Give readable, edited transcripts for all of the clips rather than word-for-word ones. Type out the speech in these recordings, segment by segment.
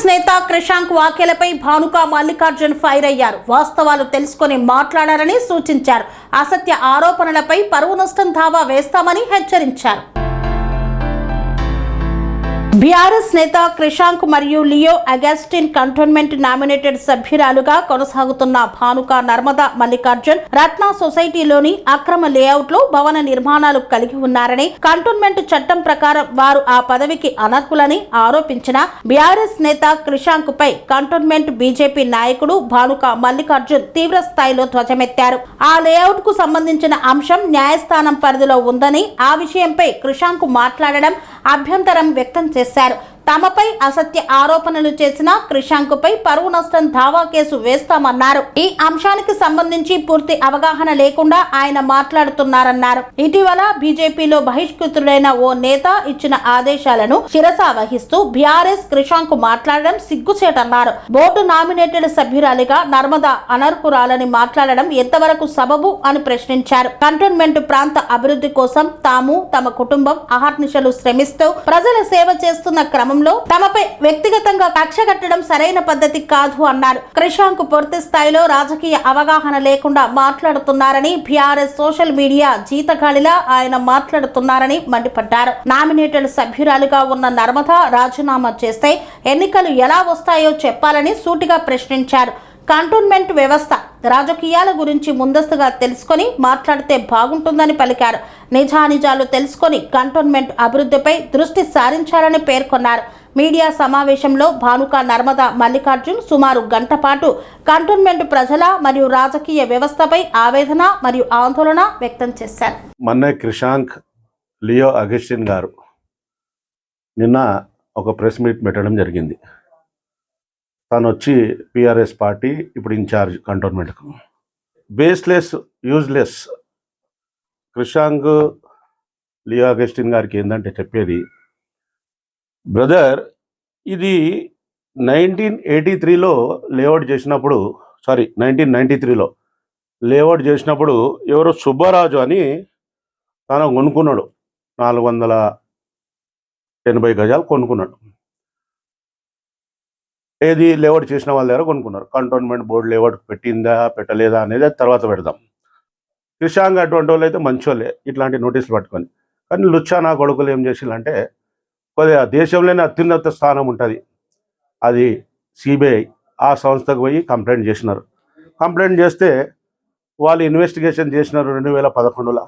BRS నేత క్రిషాంక్ వ్యాఖ్యలపై Bhanuka Mallikarjun fire అయ్యారు. వాస్తవాలు తెలుసుకొని మాట్లాడారని సూచించారు. అసత్య ఆరోపణలపై పరువు నష్టం దావా వేస్తామని హెచ్చరించారు. బీఆర్ఎస్ నేత క్రిషాంక్ మరియు లియో అగస్టిన్ కంటోన్మెంట్ నామినేటెడ్ సభ్యురాలుగా కొనసాగుతున్న భానుక నర్మదా మల్లికార్జున్ రత్న సొసైటీలోని అక్రమ లేఅవుట్ లో భవన నిర్మాణాలు కలిగి ఉన్నారని, కంటోన్మెంట్ చట్టం ప్రకారం వారు ఆ పదవికి అనర్హులని ఆరోపించిన బీఆర్ఎస్ నేత క్రిషాంక్ పై కంటోన్మెంట్ బీజేపీ నాయకుడు భానుక మల్లికార్జున్ తీవ్ర స్థాయిలో ధ్వజమెత్తారు. ఆ లేఅవుట్ కు సంబంధించిన అంశం న్యాయస్థానం పరిధిలో ఉందని, ఆ విషయంపై క్రిషాంక్ మాట్లాడడం అభ్యంతరం వ్యక్తం చేశారు. తమపై అసత్య ఆరోపణలు చేసిన క్రిషాంక్ పై పరువు నష్టం దావా కేసు వేస్తామన్నారు. ఈ అంశానికి సంబంధించి పూర్తి అవగాహన లేకుండా ఆయన మాట్లాడుతున్నారన్నారు. ఇటీవల బీజేపీలో బహిష్కృతుడైన ఓ నేత ఇచ్చిన ఆదేశాలను శిరసా వహిస్తూ బీఆర్ఎస్ క్రిషాంక్ మాట్లాడడం సిగ్గుచేటన్నారు. బోర్డు నామినేటెడ్ సభ్యురాలిగా నర్మదా అనర్హురాలని మాట్లాడడం ఎంతవరకు సబబు అని ప్రశ్నించారు. కంటోన్మెంట్ ప్రాంత అభివృద్ధి కోసం తాము, తమ కుటుంబం అహర్నిశలు శ్రమిస్తూ ప్రజల సేవ చేస్తున్న క్రమంలో తమపై వ్యక్తిగతంగా కక్ష కట్టడం సరైన పద్ధతి కాదు అన్నారు. క్రిషాంక్ పూర్తి స్థాయిలో రాజకీయ అవగాహన లేకుండా మాట్లాడుతున్నారని, బీఆర్ఎస్ సోషల్ మీడియా జీతగాళిలా ఆయన మాట్లాడుతున్నారని మండిపడ్డారు. నామినేటెడ్ సభ్యురాలుగా ఉన్న నర్మదా రాజీనామా చేస్తే ఎన్నికలు ఎలా వస్తాయో చెప్పాలని సూటిగా ప్రశ్నించారు. కంటోన్మెంట్ వ్యవస్థ, రాజకీయాల గురించి ముందస్తుగా తెలుసుకొని మాట్లాడితే బాగుంటుందని పలికారు. నిజానిజాలు తెలుసుకొని కంటోన్మెంట్ అభివృద్ధిపై దృష్టి సారించాలని పేర్కొన్నారు. మీడియా సమావేశంలో భానుక నర్మదా మల్లికార్జున్ సుమారు గంట పాటు కంటోన్మెంట్ ప్రజల మరియు రాజకీయ వ్యవస్థపై ఆవేదన మరియు ఆందోళన వ్యక్తం చేశారు. మొన్న క్రిషాంక్ లియో అగస్టిన్ గారు నిన్న ఒక ప్రెస్ మీట్ పెట్టడం జరిగింది. తను వచ్చి పిఆర్ఎస్ పార్టీ ఇప్పుడు ఇన్ఛార్జ్ కంటోన్మెంట్కు. Baseless, useless Krishank Leo Augustine గారికి ఏంటంటే చెప్పేది, బ్రదర్ ఇది 1983లో లేఅవుట్ చేసినప్పుడు, 1993లో లేఅవుట్ చేసినప్పుడు ఎవరో సుబ్బరాజు అని తను కొనుక్కున్నాడు. 480 గజాలు కొనుక్కున్నాడు. ఏది లేఅవుట్ చేసిన వాళ్ళ దగ్గర కొనుక్కున్నారు. కంటోన్మెంట్ బోర్డు లేఅవుట్ పెట్టిందా పెట్టలేదా అనేది తర్వాత పెడదాం. క్రిషాంక్ అటువంటి వాళ్ళు అయితే మంచోళ్ళే ఇట్లాంటి నోటీసులు పట్టుకొని. కానీ లుచ్చా నా కొడుకులు ఏం చేసిందంటే, కొద్దిగా దేశంలోనే అత్యున్నత స్థానం ఉంటుంది, అది సిబిఐ, ఆ సంస్థకు పోయి కంప్లైంట్ చేసినారు. కంప్లైంట్ చేస్తే వాళ్ళు ఇన్వెస్టిగేషన్ చేసినారు. 2011లో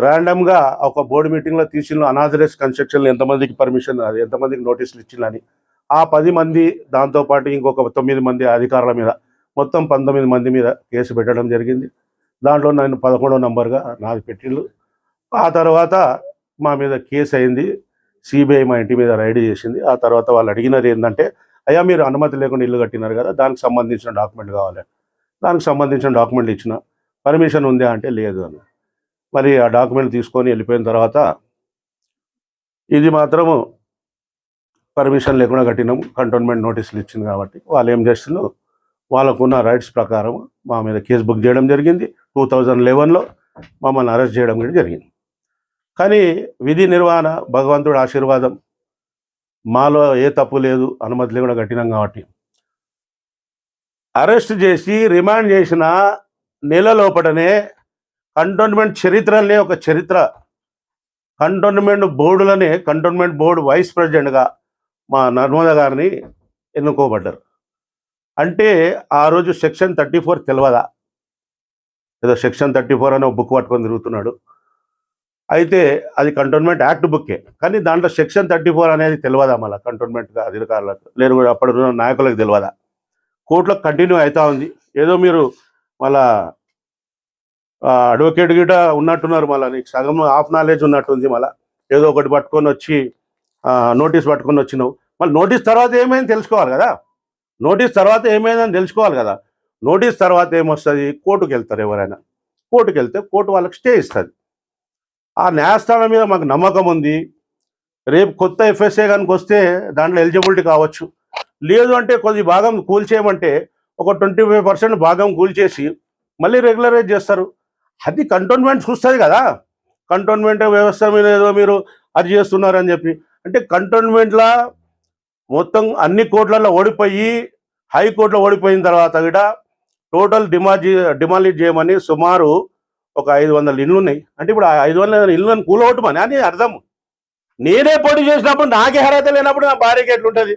ర్యాండమ్గా ఒక బోర్డు మీటింగ్లో తీసిన అనాథరైజ్ కన్స్ట్రక్షన్లో ఎంతమందికి పర్మిషన్, అది ఎంతమందికి నోటీసులు ఇచ్చిందని, ఆ 10 మంది దాంతోపాటు ఇంకొక 9 మంది అధికారుల మీద, మొత్తం 19 మంది మీద కేసు పెట్టడం జరిగింది. దాంట్లో నేను 11వ నంబర్గా నాది పెట్టిళ్ళు. ఆ తర్వాత మా మీద కేసు అయింది. సిబిఐ మా ఇంటి మీద రైడ్ చేసింది. ఆ తర్వాత వాళ్ళు అడిగినది ఏంటంటే, అయ్యా మీరు అనుమతి లేకుండా ఇల్లు కట్టినారు కదా, దానికి సంబంధించిన డాక్యుమెంట్ కావాలి. దానికి సంబంధించిన డాక్యుమెంట్లు ఇచ్చిన, పర్మిషన్ ఉందా అంటే లేదు అని. మరి ఆ డాక్యుమెంట్ తీసుకొని వెళ్ళిపోయిన తర్వాత ఇది మాత్రము పర్మిషన్ లేకుండా కట్టినాము, కంటోన్మెంట్ నోటీసులు ఇచ్చింది కాబట్టి వాళ్ళు ఏం చేస్తున్నారు, వాళ్ళకున్న రైట్స్ ప్రకారం మా మీద కేసు బుక్ చేయడం జరిగింది. 2011లో మమ్మల్ని అరెస్ట్ చేయడం కూడా జరిగింది. కానీ విధి నిర్వహణ, భగవంతుడి ఆశీర్వాదం, మాలో ఏ తప్పు లేదు, అనుమతి లేకుండా కట్టినాం కాబట్టి అరెస్ట్ చేసి రిమాండ్ చేసిన నెల లోపటనే కంటోన్మెంట్ చరిత్రలనే ఒక చరిత్ర, కంటోన్మెంట్ బోర్డులనే కంటోన్మెంట్ బోర్డు వైస్ ప్రెసిడెంట్గా మా నర్మదా గారిని ఎన్నుకోబడ్డారు. అంటే ఆ రోజు సెక్షన్ 34 తెలియదా, ఏదో సెక్షన్ 34 అనే బుక్ పట్టుకొని తిరుగుతున్నాడు. అయితే అది కంటోన్మెంట్ యాక్ట్ బుక్కే, కానీ దాంట్లో సెక్షన్ 34 అనేది తెలియదా మళ్ళీ కంటోన్మెంట్ అధికారులకు, లేదు అప్పుడు నాయకులకు తెలియదా. కోర్టులో కంటిన్యూ అవుతా ఉంది. ఏదో మీరు మళ్ళా అడ్వకేట్ గిట ఉన్నట్టున్నారు, మళ్ళీ నీకు సగం హాఫ్ నాలెడ్జ్ ఉన్నట్టుంది. మళ్ళీ ఏదో ఒకటి పట్టుకొని వచ్చి నోటీస్ పట్టుకొని వచ్చినావు. మళ్ళీ నోటీస్ తర్వాత ఏమైంది తెలుసుకోవాలి కదా, నోటీస్ తర్వాత ఏమైందని తెలుసుకోవాలి కదా. నోటీస్ తర్వాత ఏమొస్తుంది, కోర్టుకు వెళ్తారు. ఎవరైనా కోర్టుకు వెళ్తే కోర్టు వాళ్ళకి స్టే ఇస్తుంది. ఆ న్యాయస్థానం మీద మాకు నమ్మకం ఉంది. రేపు కొత్త ఎఫ్ఎస్ఏ కనుక వస్తే దాంట్లో ఎలిజిబిలిటీ కావచ్చు. లేదు అంటే కొద్ది భాగం కూల్చేయమంటే ఒక 25% భాగం కూల్చేసి మళ్ళీ రెగ్యులరైజ్ చేస్తారు. అది కంటోన్మెంట్ చూస్తుంది కదా. కంటోన్మెంట్ వ్యవస్థ మీద ఏదో మీరు అది చేస్తున్నారని చెప్పి, అంటే కంటోన్మెంట్లో మొత్తం అన్ని కోట్లలో ఓడిపోయి హైకోర్టులో ఓడిపోయిన తర్వాత కూడా టోటల్ డిమాలిష్ చేయమని సుమారు ఒక 500 ఇళ్ళు ఉన్నాయి. అంటే ఇప్పుడు ఆ 500 ఇళ్ళని కూలగొట్టమని అని అర్థం. నేనే పోటీ చేసినప్పుడు నాకే అర్హత లేనప్పుడు నా భార్యకి ఎట్లుంటుంది?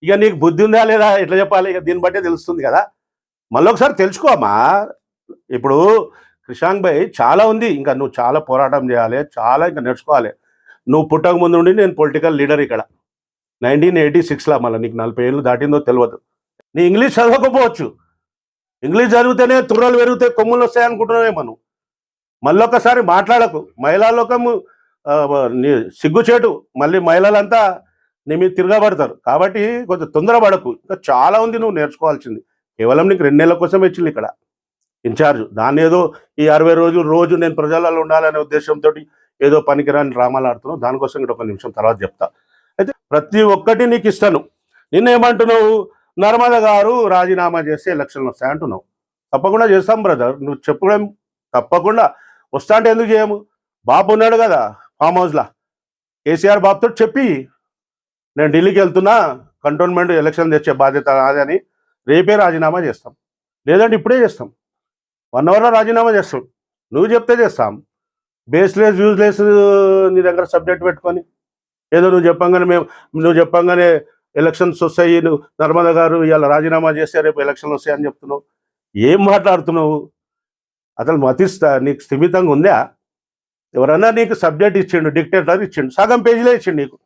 ఇక నీకు బుద్ధి ఉందా లేదా ఎట్లా చెప్పాలి? ఇక దీన్ని బట్టే తెలుస్తుంది కదా. మళ్ళీ ఒకసారి తెలుసుకోమ్మా. ఇప్పుడు క్రిషాంక్ భాయ్ చాలా ఉంది, ఇంకా నువ్వు చాలా పోరాటం చేయాలి, చాలా ఇంకా నేర్చుకోవాలి. నువ్వు పుట్టక ముందు నుండి నేను పొలిటికల్ లీడర్ ఇక్కడ 1986లో, మళ్ళీ నీకు 40 ఏళ్ళు దాటిందో తెలియదు. నీ ఇంగ్లీష్ చదవకపోవచ్చు, ఇంగ్లీష్ చదివితేనే తుర్రలు పెరుగుతాయి కొమ్ములు వస్తాయి అనుకుంటున్నావేమో నువ్వు. మళ్ళొకసారి మాట్లాడకు. మహిళా లోకము సిగ్గుచేటు, మళ్ళీ మహిళలంతా నీ మీద తిరగబడతారు. కాబట్టి కొంచెం తొందరపడకు, ఇంకా చాలా ఉంది నువ్వు నేర్చుకోవాల్సింది. కేవలం నీకు 2 నెలల కోసం ఇచ్చింది ఇక్కడ ఇన్ఛార్జ్. దాన్ని ఏదో ఈ 60 రోజులు రోజు నేను ప్రజలలో ఉండాలనే ఉద్దేశంతో ఏదో పనికిరాని డ్రామాలు ఆడుతున్నావు. దానికోసం ఇక్కడ 1 నిమిషం తర్వాత చెప్తా. అయితే ప్రతి ఒక్కటి నీకు ఇస్తాను. నిన్నేమంటున్నావు? నర్మదా గారు రాజీనామా చేస్తే ఎలక్షన్లు వస్తాయి అంటున్నావు. తప్పకుండా చేస్తాం బ్రదర్, నువ్వు చెప్పడం తప్పకుండా. వస్తా అంటే ఎందుకు చేయము? బాబు ఉన్నాడు కదా ఫామ్ హౌస్లా, కేసీఆర్ బాబుతో చెప్పి నేను ఢిల్లీకి వెళ్తున్నా, కంటోన్మెంట్ ఎలక్షన్ తెచ్చే బాధ్యత నాదని రేపే రాజీనామా చేస్తాం. లేదంటే ఇప్పుడే చేస్తాం, 1 అవర్లో రాజీనామా చేస్తాం. నువ్వు చెప్తే చేస్తాం. బేస్లెస్ యూజ్లెస్ నీ దగ్గర సబ్జెక్ట్ పెట్టుకొని ఏదో నువ్వు చెప్పంగానే ఎలక్షన్స్ వస్తాయి, నువ్వు నర్మదా గారు ఇవాళ రాజీనామా చేస్తే రేపు ఎలక్షన్లు వస్తాయని చెప్తున్నావు. ఏం మాట్లాడుతున్నావు? అసలు నీకు స్థిమితంగా ఉందా? ఎవరన్నా నీకు సబ్జెక్ట్ ఇచ్చిండు, డిక్టేటర్ ఇచ్చిండు, సగం పేజీలే ఇచ్చిండు నీకు.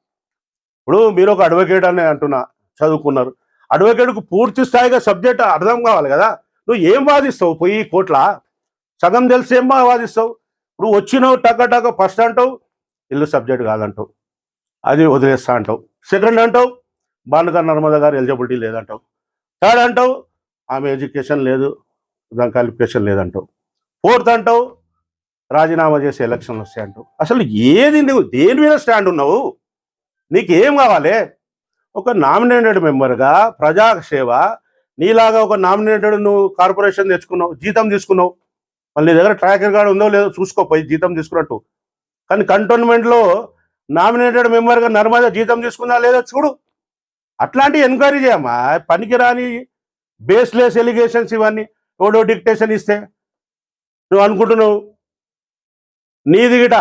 ఇప్పుడు మీరు ఒక అడ్వకేట్ అని అంటున్నా, చదువుకున్నారు. అడ్వకేట్కు పూర్తి స్థాయిగా సబ్జెక్ట్ అర్థం కావాలి కదా. నువ్వు ఏం వాదిస్తావు? పోయి కోట్ల సగం తెలిసి ఏం వాదిస్తావు? ఇప్పుడు వచ్చినావు టక్క ఫస్ట్ అంటావు ఇల్లు సబ్జెక్ట్ కాదంటావు, అది వదిలేస్తా అంటావు. సెకండ్ అంటావు భానుక నర్మదా గారు ఎలిజిబిలిటీ లేదంటావు. థర్డ్ అంటావు ఆమె ఎడ్యుకేషన్ లేదు, దాని క్వాలిఫికేషన్ లేదంటావు. ఫోర్త్ అంటావు రాజీనామా చేసి ఎలక్షన్లు వస్తాయి అంటావు. అసలు ఏది నువ్వు దేని మీద స్టాండ్ ఉన్నావు? నీకేం కావాలి? ఒక నామినేటెడ్ మెంబర్గా ప్రజాసేవ, నీలాగా ఒక నామినేటెడ్ నువ్వు కార్పొరేషన్ తెచ్చుకున్నావు, జీతం తీసుకున్నావు. మళ్ళీ నీ దగ్గర ట్రాక్ రికార్డ్ ఉందో లేదో చూసుకోపోయి జీతం తీసుకున్నట్టు. కానీ కంటోన్మెంట్లో నామినేటెడ్ మెంబర్గా నర్మదా జీతం తీసుకుందా లేదో చూడు. అట్లాంటివి ఎంక్వైరీ చేయమ్మా. పనికిరాని బేస్లెస్ ఎలిగేషన్స్ ఇవన్నీ ఎవడో డిక్టేషన్ ఇస్తే నువ్వు అనుకుంటున్నావు నీది గిట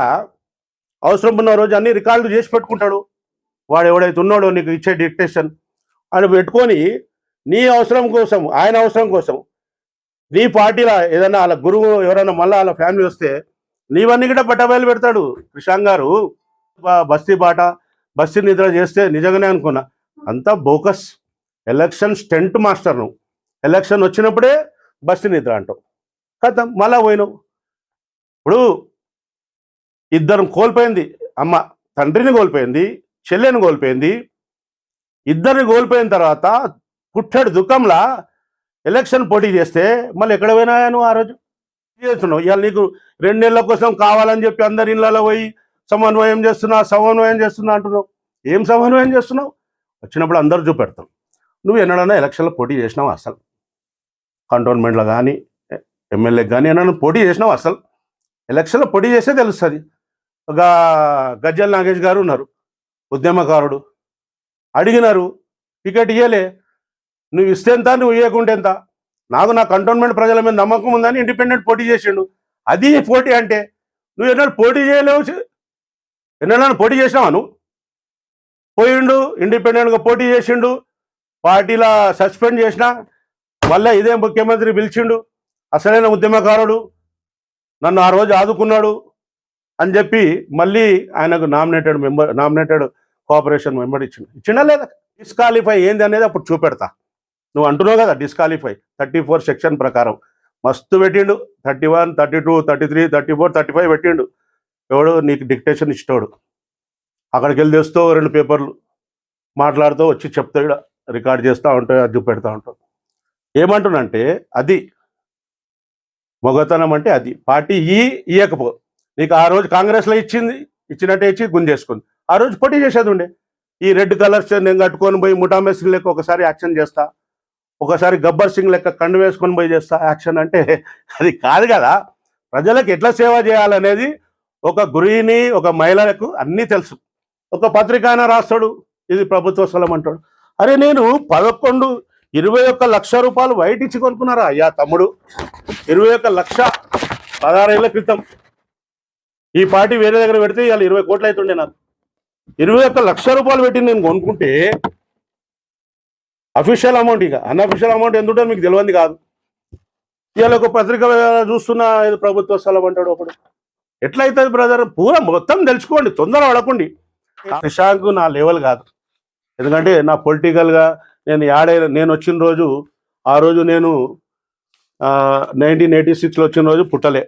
అవసరం ఉన్న రోజు అన్ని రికార్డులు చేసి పెట్టుకుంటాడు. వాడు ఎవడైతే ఉన్నాడో నీకు ఇచ్చే డిక్టేషన్ అని పెట్టుకొని నీ అవసరం కోసం, ఆయన అవసరం కోసం, నీ పార్టీలో ఏదైనా వాళ్ళ గురువు ఎవరైనా మళ్ళీ వాళ్ళ ఫ్యామిలీ వస్తే నీవన్నీ కూడా బట్టబయలు పెడతాడు క్రిషాంక్ గారు. బస్తీ బాట బస్తీ నిద్ర చేస్తే నిజంగానే అనుకున్నా అంతా బోకస్. ఎలక్షన్ స్టెంట్ మాస్టర్ నువ్వు. ఎలక్షన్ వచ్చినప్పుడే బస్తీ నిద్ర అంటావు, కథం మళ్ళా పోయినావు. ఇప్పుడు ఇద్దరు కోల్పోయింది అమ్మ, తండ్రిని కోల్పోయింది, చెల్లెని కోల్పోయింది. ఇద్దరిని కోల్పోయిన తర్వాత పుట్టడు దుఃఖంలా ఎలక్షన్ పోటీ చేస్తే మళ్ళీ ఎక్కడ పోయినా నువ్వు ఆ రోజు చేస్తున్నావు. ఇవాళ నీకు 2 నెలల కోసం కావాలని చెప్పి అందరి ఇళ్ళలో పోయి సమన్వయం చేస్తున్నా అంటున్నావు. ఏం సమన్వయం చేస్తున్నావు? వచ్చినప్పుడు అందరు చూపెడతాం. నువ్వు ఎన్నడన్నా ఎలక్షన్లో పోటీ చేసినావు? అసలు కంటోన్మెంట్లో కానీ ఎమ్మెల్యేకి కానీ ఎన్నడన్నా పోటీ చేసినావు? అసలు ఎలక్షన్లో పోటీ చేస్తే తెలుస్తుంది. ఒక గజ్జల నాగేష్ గారు ఉన్నారు, ఉద్యమకారుడు, అడిగినారు, టికెట్ ఇవ్వలే. నువ్వు ఇస్తే ఎంత, నువ్వు ఇవ్వకుంటే ఎంత? నా కంటోన్మెంట్ ప్రజల మీద నమ్మకం ఉందని ఇండిపెండెంట్ పోటీ చేసిండు. అది పోటీ అంటే. నువ్వు ఎన్నడూ పోటీ చేయలేవు. ఎన్నడన్నా పోటీ చేసినావా నువ్వు? పోయిండు, ఇండిపెండెంట్గా పోటీ చేసిండు, పార్టీలా సస్పెండ్ చేసిన, మళ్ళీ ఇదే ముఖ్యమంత్రి పిలిచిండు, అసలైన ఉద్యమకారుడు, నన్ను ఆ రోజు ఆదుకున్నాడు అని చెప్పి మళ్ళీ ఆయనకు నామినేటెడ్ కోఆపరేషన్ మెంబర్ ఇచ్చిండా లేదా? డిస్క్వాలిఫై ఏంది అనేది అప్పుడు చూపెడతా. నువ్వు అంటున్నావు కదా డిస్క్వాలిఫై 34 సెక్షన్ ప్రకారం మస్తు పెట్టిండు. 31, 32, 33, 34, 35 పెట్టిండు. ఎవడు నీకు డిక్టేషన్ ఇస్తాడు? అక్కడికి వెళ్ళి తెస్తూ 2 పేపర్లు మాట్లాడుతూ వచ్చి చెప్తాడు, రికార్డ్ చేస్తూ ఉంటావు, అది చూపెడతా ఉంటావు. ఏమంటున్నంటే అది మొగతనం అంటే అది. పార్టీ ఇయ్యకపో, నీకు ఆ రోజు కాంగ్రెస్లో ఇచ్చినట్టే ఇచ్చి గుంజేసుకుంది. ఆ రోజు పోటీ చేసేది ఉండే. ఈ రెడ్ కలర్స్ నేను కట్టుకొని పోయి ముఠామే సింగ్ లెక్క ఒకసారి యాక్షన్ చేస్తా, ఒకసారి గబ్బర్ సింగ్ లెక్క కండు వేసుకొని పోయి చేస్తా యాక్షన్ అంటే అది కాదు కదా. ప్రజలకు ఎట్లా సేవ చేయాలనేది ఒక గృహిణి, ఒక మహిళలకు అన్నీ తెలుసు. ఒక పత్రిక అయినా రాస్తాడు, ఇది ప్రభుత్వ స్థలం అంటాడు. అరే నేను 21 లక్ష రూపాయలు వైట్ ఇచ్చి కొనుక్కున్నారా అయ్యా తమ్ముడు? 21 లక్ష 16 ఏళ్ల క్రితం ఈ పార్టీ వేరే దగ్గర పెడితే ఇవాళ 20 కోట్లు అవుతుండే. నాకు 21 లక్ష రూపాయలు పెట్టి నేను కొనుక్కుంటే అఫీషియల్ అమౌంట్, ఇక అన్అఫీషియల్ అమౌంట్ ఎందుంటో మీకు తెలియంది కాదు. ఇవాళ ఒక పత్రిక చూస్తున్నా ఇది ప్రభుత్వ స్థలం అంటాడు ఒకడు. ఎట్లయితుంది బ్రదర్? పూరా మొత్తం తెలుసుకోండి, తొందర పడకండి. క్రిషాంక్ నా లెవెల్ కాదు, ఎందుకంటే నా పొలిటికల్గా నేను వచ్చిన రోజు, ఆ రోజు నేను 1986లో వచ్చిన రోజు పుట్టలే.